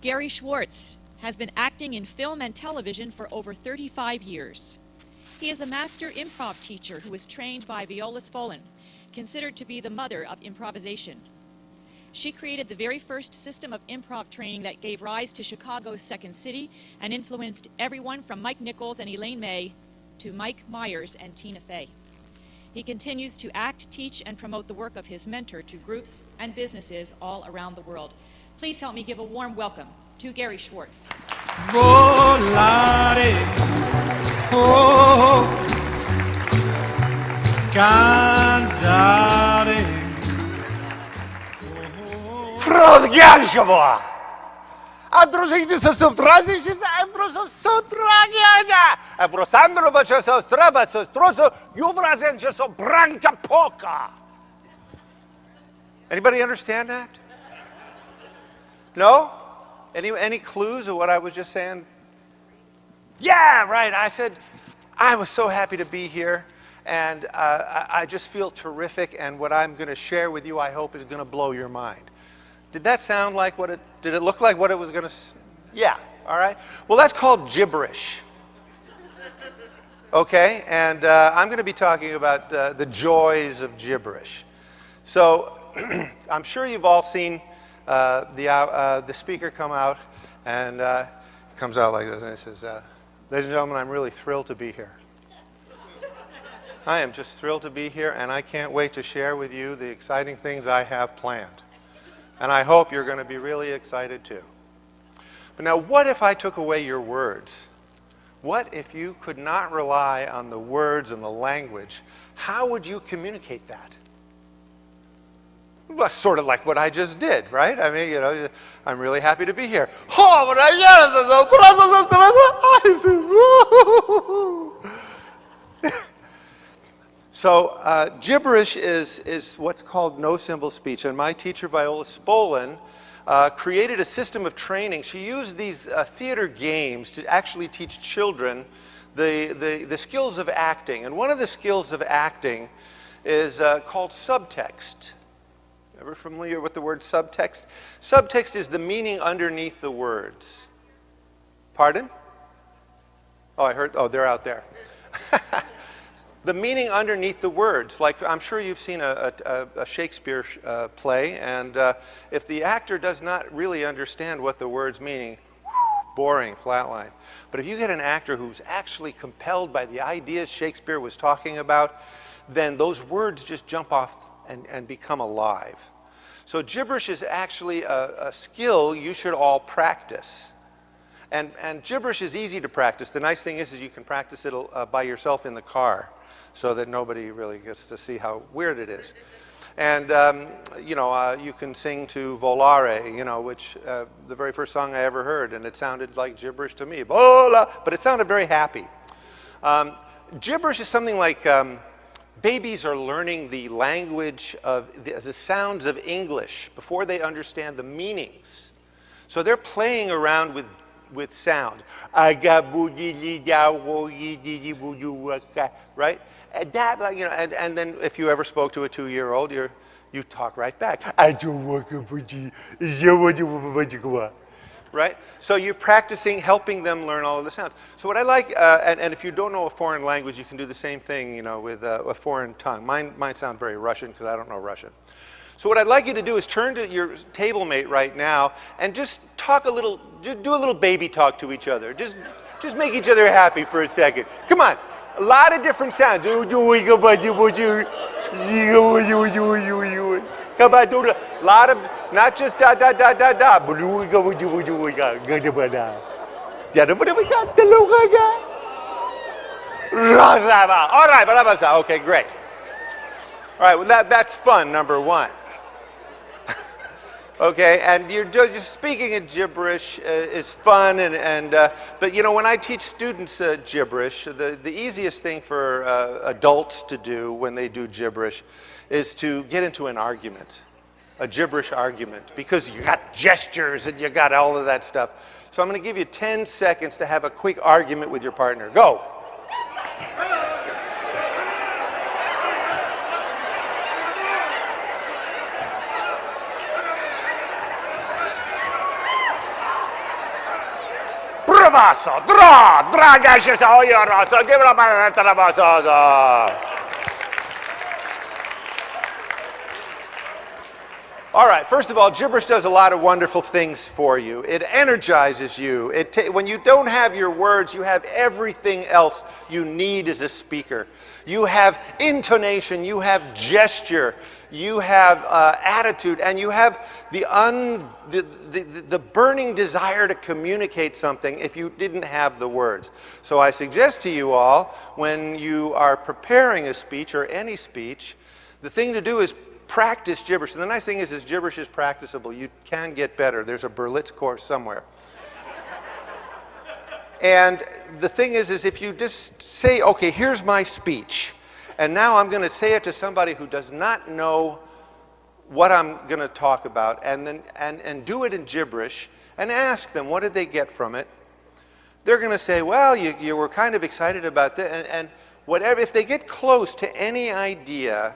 Gary Schwartz has been acting in film and television for over 35 years. He is a master improv teacher who was trained by Viola Spolin, considered to be the mother of improvisation. She created the very first system of improv training that gave rise to Chicago's Second City and influenced everyone from Mike Nichols and Elaine May to Mike Myers and Tina Fey. He continues to act, teach, and promote the work of his mentor to groups and businesses all around the world. Please help me give a warm welcome to Gary Schwartz. Volare, oh, cantare. Frodianșeva! Andružite se subtraziši se, Andružo sutragiaja! Evrosandrova će se ostraba se strusu, Juvrazen će se branka poka. Anybody understand that? No? Any clues of what I was just saying? Yeah, right. I said, I was so happy to be here, and I just feel terrific, and what I'm going to share with you, I hope, is going to blow your mind. Did that sound like did it look like what it was going to, yeah, all right. Well, that's called gibberish. Okay, and I'm going to be talking about the joys of gibberish. So, I'm sure you've all seen the speaker come out, and comes out like this, and he says, ladies and gentlemen, I'm really thrilled to be here. I am just thrilled to be here, and I can't wait to share with you the exciting things I have planned. And I hope you're going to be really excited too. But now, what if I took away your words? What if you could not rely on the words and the language? How would you communicate that? Well, sort of like what I just did, right? I mean, you know, I'm really happy to be here. So gibberish is what's called no-symbol speech, and my teacher Viola Spolin created a system of training. She used these theater games to actually teach children the skills of acting, and one of the skills of acting is called subtext. Ever familiar with the word subtext? Subtext is the meaning underneath the words. Pardon? Oh, I heard, oh, they're out there. The meaning underneath the words, like I'm sure you've seen a Shakespeare play, and if the actor does not really understand what the words mean, boring, flatline. But if you get an actor who's actually compelled by the ideas Shakespeare was talking about, then those words just jump off and become alive. So gibberish is actually a skill you should all practice. And gibberish is easy to practice. The nice thing is you can practice it by yourself in the car, so that nobody really gets to see how weird it is. And, you know, you can sing to Volare, you know, which the very first song I ever heard, and it sounded like gibberish to me. Vola, but it sounded very happy. Gibberish is something like babies are learning the language of the sounds of English before they understand the meanings. So they're playing around with sound. Right? And then if you ever spoke to a 2-year-old, you talk right back. Right? So you're practicing helping them learn all of the sounds. So what I like, and if you don't know a foreign language, you can do the same thing, you know, with a foreign tongue. Mine sound very Russian because I don't know Russian. So what I'd like you to do is turn to your table mate right now and just talk a little, do a little baby talk to each other. Just make each other happy for a second. Come on. A lot of different sounds. A lot of, not just da da da da da. All right, okay, great. All right, well that's fun, number one. Okay, and you're just speaking in gibberish is fun, but you know, when I teach students gibberish, the easiest thing for adults to do when they do gibberish is to get into an argument, a gibberish argument, because you got gestures and you got all of that stuff. So I'm going to give you 10 seconds to have a quick argument with your partner. Go. Travaso, dragashes oyoroso, give it a travaso. All right, first of all, gibberish does a lot of wonderful things for you. It energizes you. When you don't have your words, you have everything else you need as a speaker. You have intonation, you have gesture, you have attitude, and you have the burning desire to communicate something if you didn't have the words. So I suggest to you all, when you are preparing a speech or any speech, the thing to do is practice gibberish. And the nice thing is gibberish is practicable. You can get better. There's a Berlitz course somewhere. And the thing is if you just say, okay, here's my speech, and now I'm going to say it to somebody who does not know what I'm going to talk about, and then and do it in gibberish, and ask them, what did they get from it? They're going to say, well, you were kind of excited about that, and whatever. If they get close to any idea,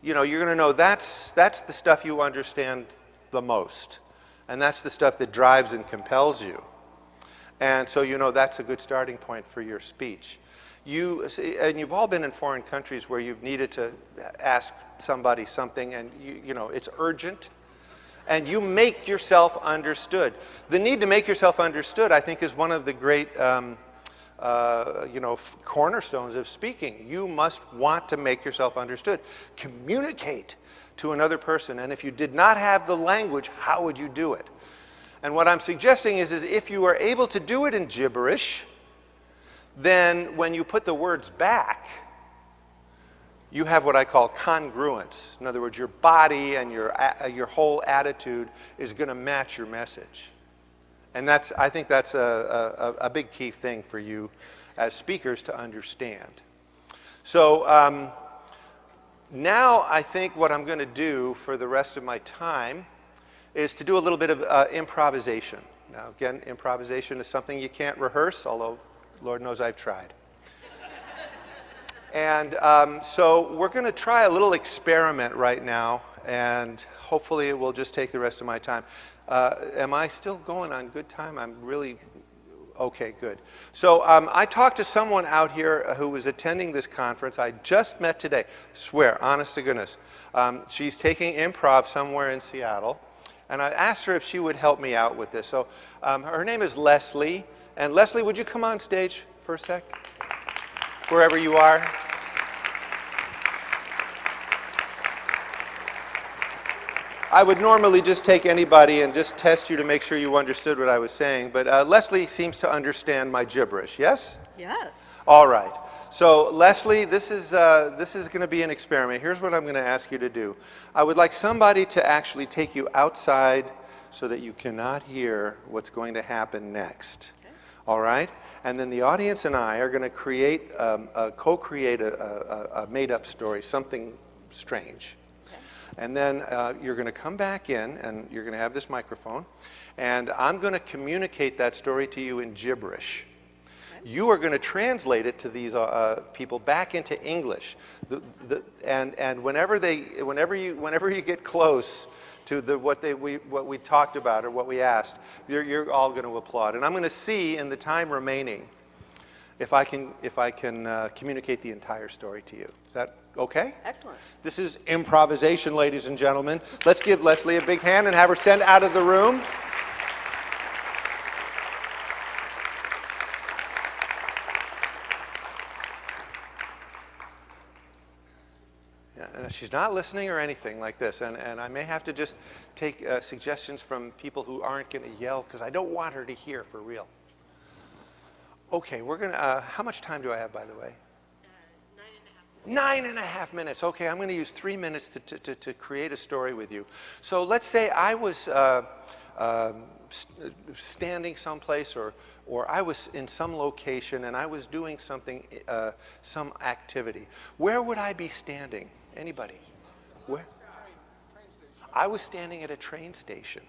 you're going to know that's the stuff you understand the most. And that's the stuff that drives and compels you. And so that's a good starting point for your speech. And you've all been in foreign countries where you've needed to ask somebody something and it's urgent. And you make yourself understood. The need to make yourself understood, I think, is one of the great cornerstones of speaking. You must want to make yourself understood. Communicate to another person. And if you did not have the language, how would you do it? And what I'm suggesting is if you are able to do it in gibberish, then when you put the words back, you have what I call congruence. In other words, your body and your whole attitude is going to match your message. And I think that's a big key thing for you as speakers to understand. So now I think what I'm going to do for the rest of my time is to do a little bit of improvisation. Now again, improvisation is something you can't rehearse, although Lord knows I've tried. And so we're going to try a little experiment right now, and hopefully it will just take the rest of my time. Am I still going on good time? I'm really, okay, good. So I talked to someone out here who was attending this conference. I just met today, swear, honest to goodness. She's taking improv somewhere in Seattle, and I asked her if she would help me out with this. So her name is Leslie, and Leslie, would you come on stage for a sec? Wherever you are. I would normally just take anybody and just test you to make sure you understood what I was saying, but Leslie seems to understand my gibberish, yes? Yes. All right. So Leslie, this is going to be an experiment. Here's what I'm going to ask you to do. I would like somebody to actually take you outside so that you cannot hear what's going to happen next. Okay. All right? And then the audience and I are going to co-create a made-up story, something strange. And then you're going to come back in, and you're going to have this microphone, and I'm going to communicate that story to you in gibberish. Okay. You are going to translate it to these people back into English, and whenever you get close to what we talked about or what we asked, you're all going to applaud. And I'm going to see in the time remaining if I can communicate the entire story to you. Is that okay? Excellent. This is improvisation, ladies and gentlemen. Let's give Leslie a big hand and have her sent out of the room. Yeah, and she's not listening or anything like this, and I may have to just take suggestions from people who aren't going to yell, because I don't want her to hear for real. Okay, we're going to, how much time do I have, by the way? 9.5 minutes. Okay, I'm going to use 3 minutes to create a story with you. So let's say I was standing someplace, or I was in some location and I was doing something, some activity. Where would I be standing? Anybody? Where? I was standing at a train station.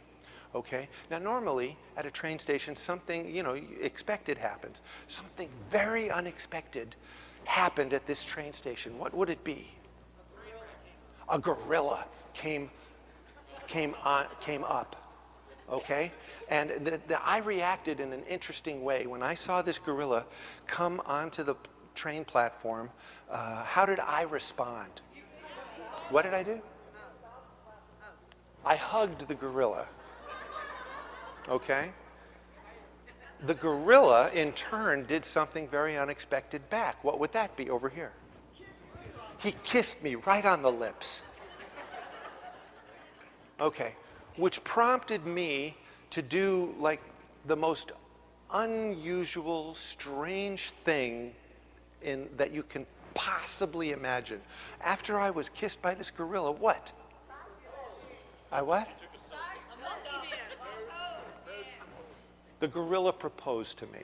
Okay. Now, normally at a train station, something expected happens. Something very unexpected happened at this train station. What would it be? A gorilla came up. okay? And I reacted in an interesting way. When I saw this gorilla come onto the train platform, how did I respond? What did I do? I hugged the gorilla, okay? The gorilla, in turn, did something very unexpected back. What would that be over here? He kissed me right on the lips. Okay, which prompted me to do like the most unusual, strange thing that you can possibly imagine. After I was kissed by this gorilla, what? I what? The gorilla proposed to me.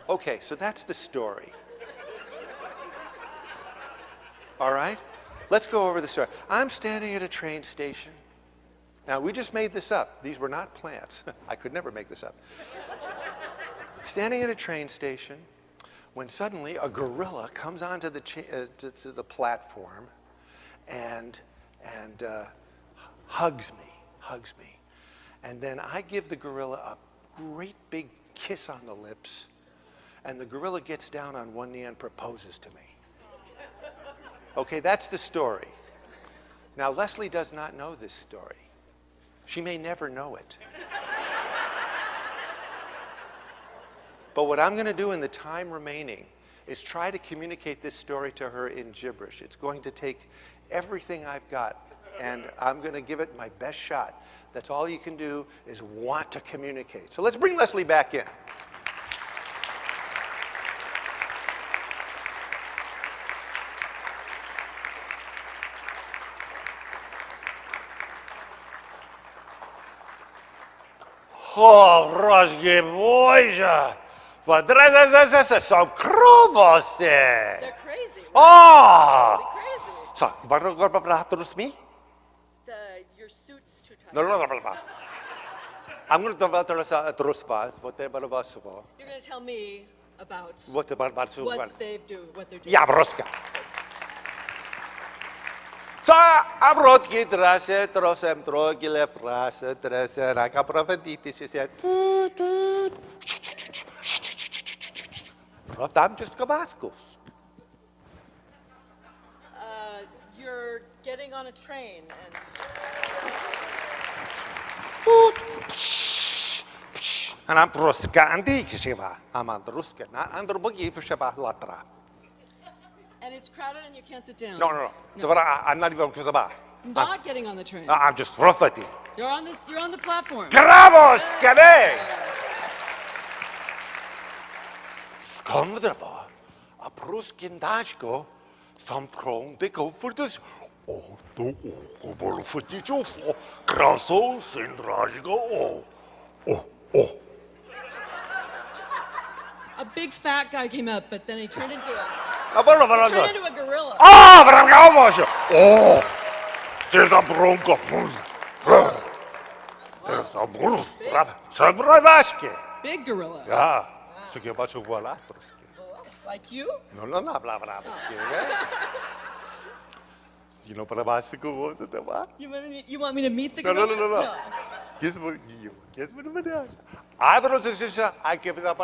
Okay, so that's the story. All right? Let's go over the story. I'm standing at a train station. Now, we just made this up. These were not plants. I could never make this up. Standing at a train station when suddenly a gorilla comes onto the to the platform and hugs me. And then I give the gorilla a great big kiss on the lips, and the gorilla gets down on one knee and proposes to me. Okay, that's the story. Now, Leslie does not know this story. She may never know it. But what I'm going to do in the time remaining is try to communicate this story to her in gibberish. It's going to take everything I've got, and I'm going to give it my best shot. That's all you can do is want to communicate. So let's bring Leslie back in. Oh, Rozgi Boja! Są krowosy! They're crazy. Oh! Crazy. So, mi? Your suit's too tight. No. I'm going to tell us You're going to tell me about what what they're doing. Ja, Broska. So, abrotki trase, trosem trogile frase, trase, raka profetiti, she said, tam just Kavaskus. You're getting on a train and And I'm Ruska and Dikishiva. I'm on Ruska, not under Boogie for Shabbat Latra. it's crowded and you can't sit down. No. I'm not even Kuzaba. Not getting on the train. I'm just Rofati. You're on the platform. Kravos, Kabe! Skomdreva, a Pruskin Dashko, some throne they go for this. Oh, the Okobol for Tichofo, Kraso, Sindrajgo, oh. A big fat guy came up, but then he turned into a gorilla. Ah, Bragavos! Oh, there's a bronco. There's a bruce. Sabravashke. Big gorilla. Yeah. So give us a voila. Like you? No, blah, blah, blah. You know, for the bicycle, You want me to meet the No. gorilla? Guess what you? Guess what it is? I don't know, I give it up.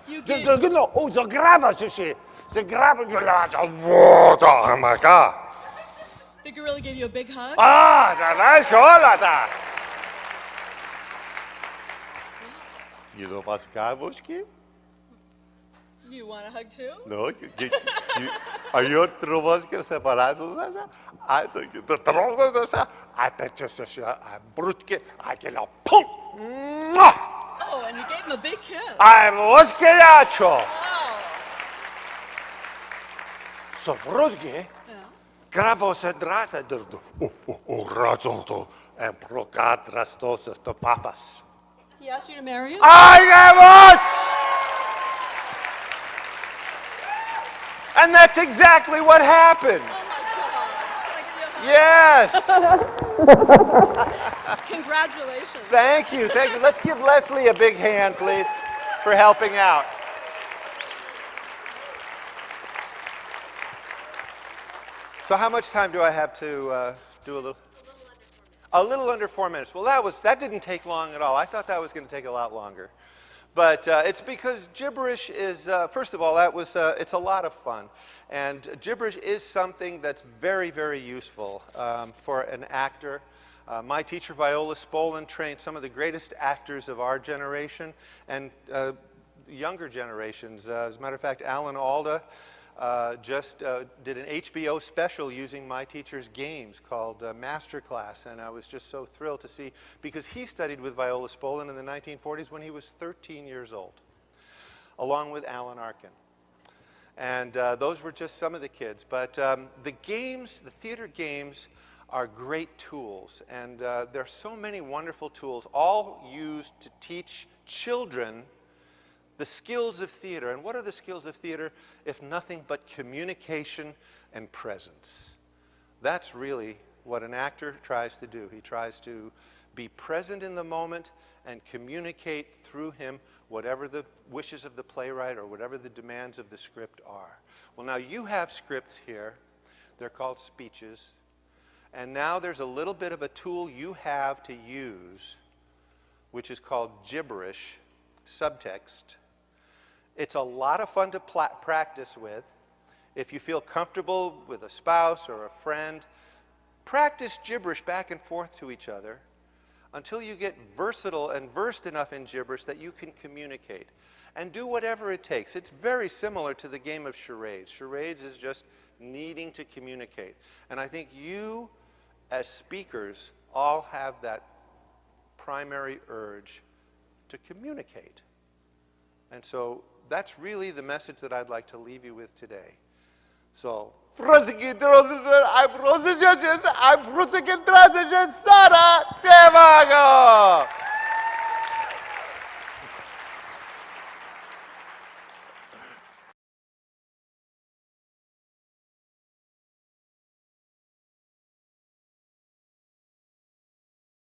You The gave, grava, the grava, oh my God. the gorilla gave you a big hug? Ah, that's cool. You know what's Gavoski? You want a hug too? No, are you Trovoski separados? I think the Trovoski, I just a brutke, I get a pump. Oh, and you gave him a big kiss. I'm Oskiacho. Wow. So, Vrozge, Yeah. gravo se drasa do razoto and procat rastos to papas. He asked you to marry him? I am And that's exactly what happened. Oh my God. Can I give you a hug? Yes. Congratulations. Thank you. Let's give Leslie a big hand, please, for helping out. So how much time do I have to do a little? A little under 4 minutes. Well, that didn't take long at all. I thought that was going to take a lot longer. But it's because gibberish is, first of all, it's a lot of fun. And gibberish is something that's very, very useful for an actor. My teacher, Viola Spolin, trained some of the greatest actors of our generation and younger generations. As a matter of fact, Alan Alda just did an HBO special using my teacher's games called Masterclass, and I was just so thrilled to see, because he studied with Viola Spolin in the 1940s when he was 13 years old, along with Alan Arkin. And those were just some of the kids. But the games, the theater games, are great tools, and there are so many wonderful tools, all used to teach children the skills of theater. And what are the skills of theater if nothing but communication and presence? That's really what an actor tries to do. He tries to be present in the moment and communicate through him whatever the wishes of the playwright or whatever the demands of the script are. Well, now you have scripts here. They're called speeches. And now there's a little bit of a tool you have to use, which is called gibberish, subtext. It's a lot of fun to practice with. If you feel comfortable with a spouse or a friend, practice gibberish back and forth to each other until you get versatile and versed enough in gibberish that you can communicate. And do whatever it takes. It's very similar to the game of charades. Charades is just needing to communicate. And I think you, as speakers, all have that primary urge to communicate. And so that's really the message that I'd like to leave you with today. So, I'm